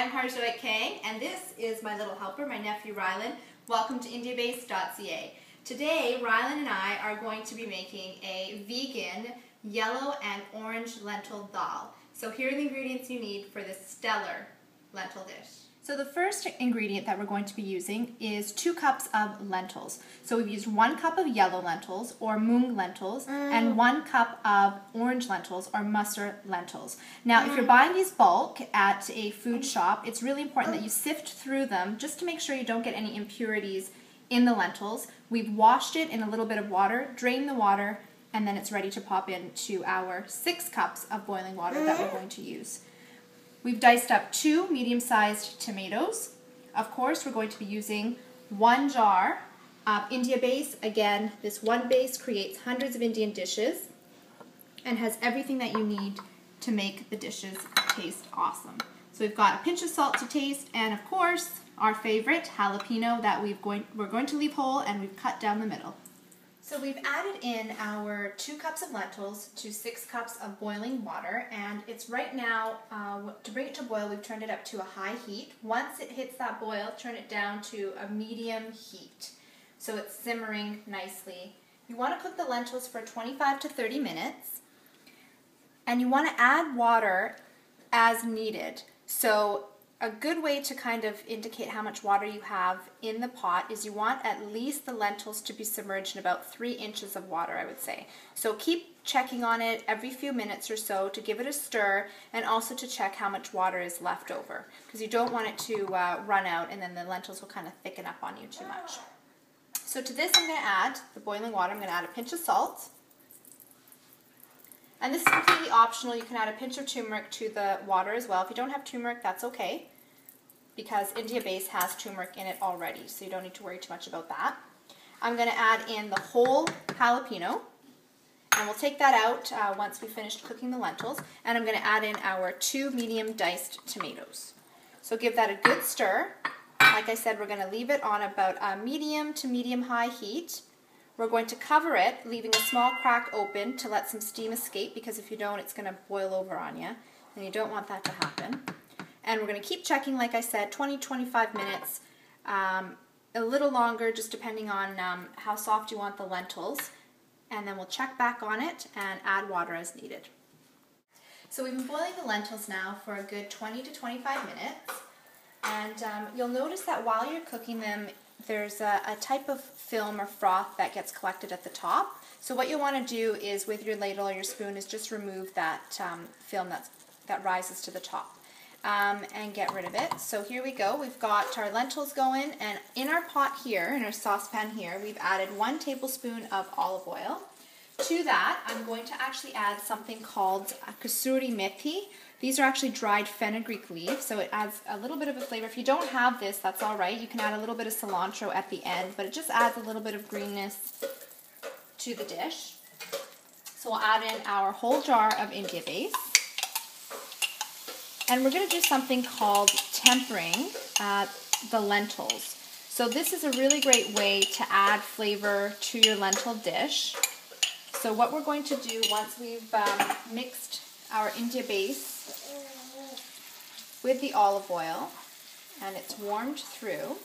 I'm Harjot Kang, and this is my little helper, my nephew Rylan. Welcome to IndiaBase.ca. Today, Rylan and I are going to be making a vegan yellow and orange lentil dal. So here are the ingredients you need for this stellar lentil dish. So the first ingredient that we're going to be using is 2 cups of lentils. So we've used 1 cup of yellow lentils or mung lentils and 1 cup of orange lentils or masoor lentils. Now if you're buying these bulk at a food shop, it's really important that you sift through them just to make sure you don't get any impurities in the lentils. We've washed it in a little bit of water, drained the water, and then it's ready to pop into our 6 cups of boiling water that we're going to use. We've diced up 2 medium-sized tomatoes. Of course, we're going to be using 1 jar of India base. Again, this one base creates hundreds of Indian dishes and has everything that you need to make the dishes taste awesome. So we've got a pinch of salt to taste, and of course, our favorite jalapeno that we're going to leave whole, and we've cut down the middle. So we've added in our 2 cups of lentils to 6 cups of boiling water, and it's right now, to bring it to boil, we've turned it up to a high heat. Once it hits that boil, turn it down to a medium heat. So it's simmering nicely. You want to cook the lentils for 25 to 30 minutes, and you want to add water as needed. So a good way to kind of indicate how much water you have in the pot is you want at least the lentils to be submerged in about 3 inches of water, I would say. So keep checking on it every few minutes or so to give it a stir, and also to check how much water is left over, because you don't want it to run out and then the lentils will kind of thicken up on you too much. So to this I'm going to add the boiling water. I'm going to add a pinch of salt. And this is completely optional. You can add a pinch of turmeric to the water as well. If you don't have turmeric, that's okay, because India base has turmeric in it already, so you don't need to worry too much about that. I'm going to add in the whole jalapeno, and we'll take that out once we finished cooking the lentils. And I'm going to add in our 2 medium diced tomatoes. So give that a good stir. Like I said, we're going to leave it on about a medium to medium-high heat. We're going to cover it, leaving a small crack open to let some steam escape, because if you don't, it's going to boil over on you, and you don't want that to happen. And we're going to keep checking, like I said, 20-25 minutes, a little longer, just depending on how soft you want the lentils. And then we'll check back on it and add water as needed. So we've been boiling the lentils now for a good 20 to 25 minutes. And you'll notice that while you're cooking them, there's a type of film or froth that gets collected at the top. So what you'll want to do is, with your ladle or your spoon, is just remove that film that rises to the top and get rid of it. So here we go. We've got our lentils going, and in our pot here, in our saucepan here, we've added 1 tablespoon of olive oil. To that, I'm going to actually add something called kasuri methi. These are actually dried fenugreek leaves, so it adds a little bit of a flavor. If you don't have this, that's all right. You can add a little bit of cilantro at the end, but it just adds a little bit of greenness to the dish. So we'll add in our whole jar of India base. And we're going to do something called tempering the lentils. So this is a really great way to add flavor to your lentil dish. So what we're going to do, once we've mixed our India base with the olive oil and it's warmed through,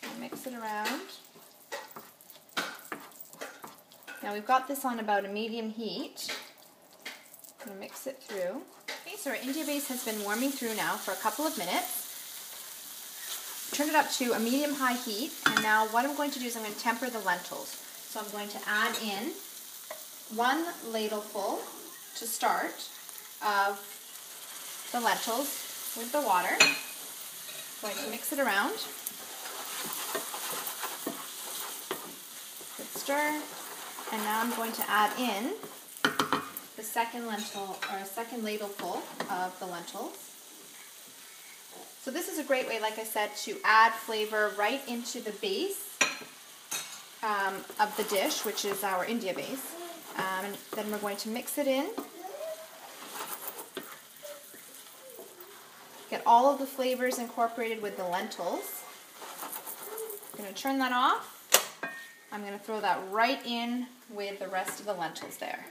we'll mix it around. Now we've got this on about a medium heat. I'm going to mix it through. Okay, so our India base has been warming through now for a couple of minutes. Turn it up to a medium-high heat, and now what I'm going to do is I'm going to temper the lentils. So I'm going to add in 1 ladleful to start of the lentils with the water. I'm going to mix it around. Good stir. And now I'm going to add in the second ladleful of the lentils. So this is a great way, like I said, to add flavor right into the base of the dish, which is our India base. And then we're going to mix it in. Get all of the flavors incorporated with the lentils. I'm going to turn that off. I'm going to throw that right in with the rest of the lentils there.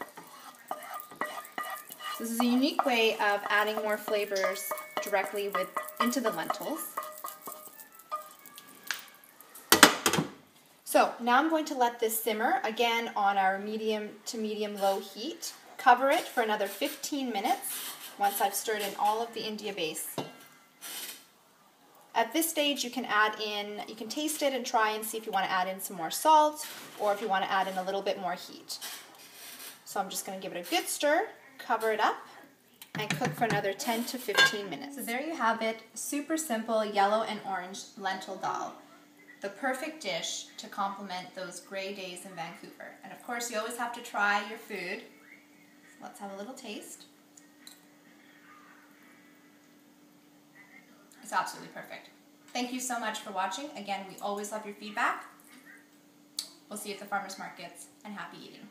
This is a unique way of adding more flavors directly into the lentils. So now I'm going to let this simmer, again on our medium to medium-low heat. Cover it for another 15 minutes once I've stirred in all of the India base. At this stage, you can taste it and try and see if you want to add in some more salt or if you want to add in a little bit more heat. So I'm just going to give it a good stir, cover it up, and cook for another 10 to 15 minutes. So there you have it, super simple yellow and orange lentil dal. The perfect dish to complement those gray days in Vancouver. And of course, you always have to try your food. So let's have a little taste. It's absolutely perfect. Thank you so much for watching. Again, we always love your feedback. We'll see you at the farmers markets, and happy eating.